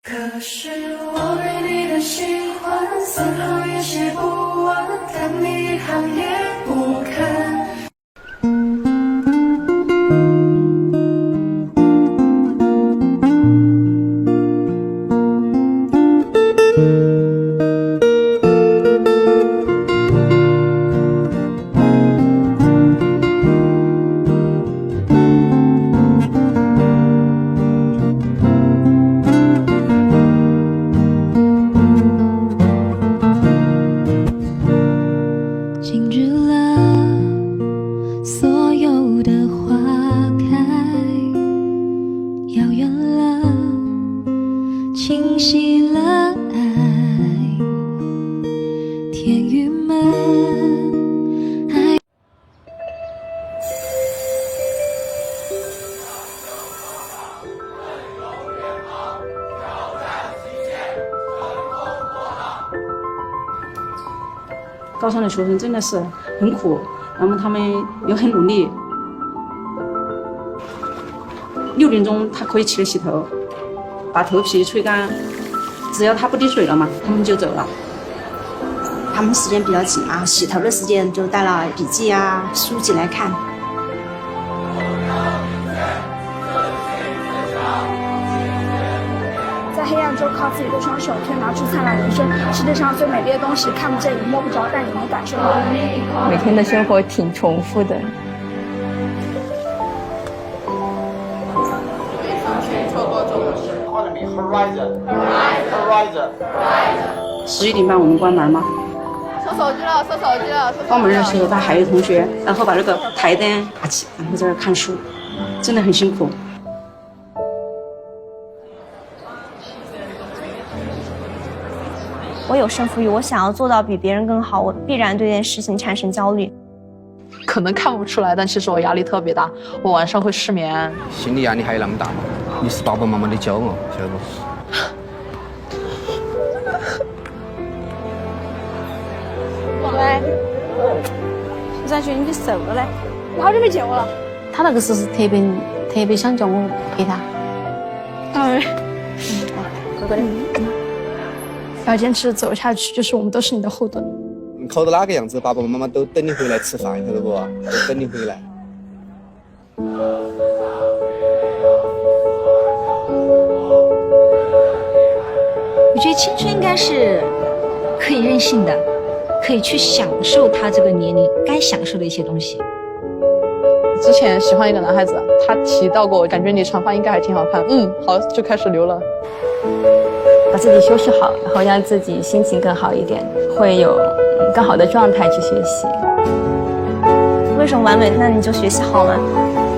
可是我对你的喜欢3行也写不完，看你1行也不看。静止了所有的花开，遥远了，清晰了爱，天郁闷，爱。高三的学生真的是很苦，那么他们又很努力。6点钟他可以起来洗头，把头皮吹干，只要他不滴水了嘛，他们就走了。他们时间比较紧嘛，洗头的时间就带了笔记啊、书籍来看。在黑暗中靠自己的双手推拿出灿烂人生。世界上最美丽的东西看不见也摸不着，但你能感受到。每天的生活挺重复的。11点半我们关门嘛。收手机了，收手机了。关门的时候，他还有同学，然后把那个台灯打起，然后在那看书，真的很辛苦。我有胜负欲，我想要做到比别人更好，我必然对这件事情产生焦虑。可能看不出来，但其实我压力特别大，我晚上会失眠。心理压力还有那么大吗？你是爸爸妈妈的骄傲，晓得不？喂，我咋觉得你瘦了嘞？我好久没见我了。他那个时候是特别想叫我陪他。乖乖的。要坚持走下去，就是我们都是你的后盾。你考到哪个样子，爸爸妈妈都等你回来吃饭，晓得不？都等你回来。我觉得青春应该是可以任性的，可以去享受他这个年龄该享受的一些东西。之前喜欢一个男孩子，他提到过，感觉你长发应该还挺好看。好，就开始留了。把自己收拾好，然后让自己心情更好一点，会有更好的状态去学习。为什么完美？那你就学习好嘛，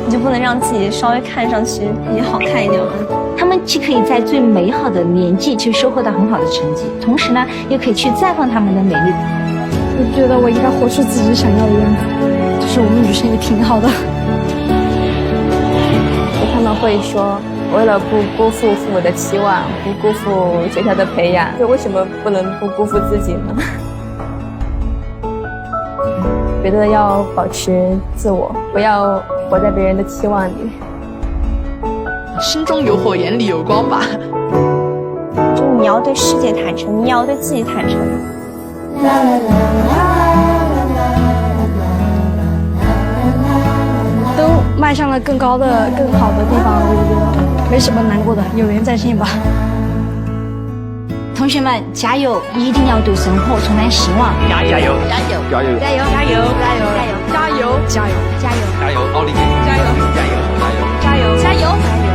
你就不能让自己稍微看上去也好看一点吗？他们既可以在最美好的年纪去收获到很好的成绩，同时呢，又可以去绽放他们的美丽。我觉得我应该活出自己想要的样子，就是我们女生也挺好的。他们会说，为了不辜负父母的期望，不辜负学校的培养，为什么不能不辜负自己呢？觉得要保持自我，不要活在别人的期望里。心中有火，眼里有光吧。就是你要对世界坦诚，你也要对自己坦诚。都迈向了更高的、更好的地方，我觉得没什么难过的，有缘在线吧。同学们加油，一定要对生活充满希望。加油！加油！加油！加油！加油！加油！加油！加油！加油！加油！加油！奥利给！加油！加油！加油！加油！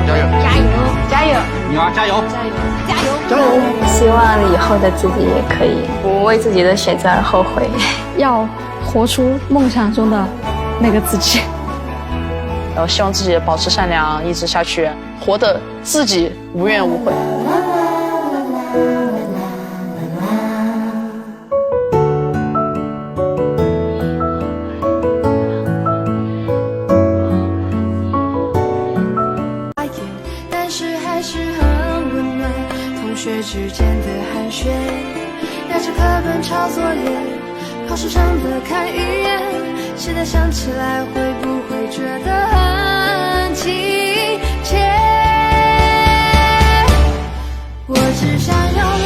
加油！加油！加油！女儿加油！加油！加油！加油！希望以后的自己也可以不为自己的选择而后悔，要活出梦想中的那个自己。然后希望自己保持善良，一直下去，活得自己无怨无悔。但是还是很温暖，同学之间的寒暄，拿着课本抄作业，考试上的看一眼，现在想起来会不会觉得很亲切？我只想拥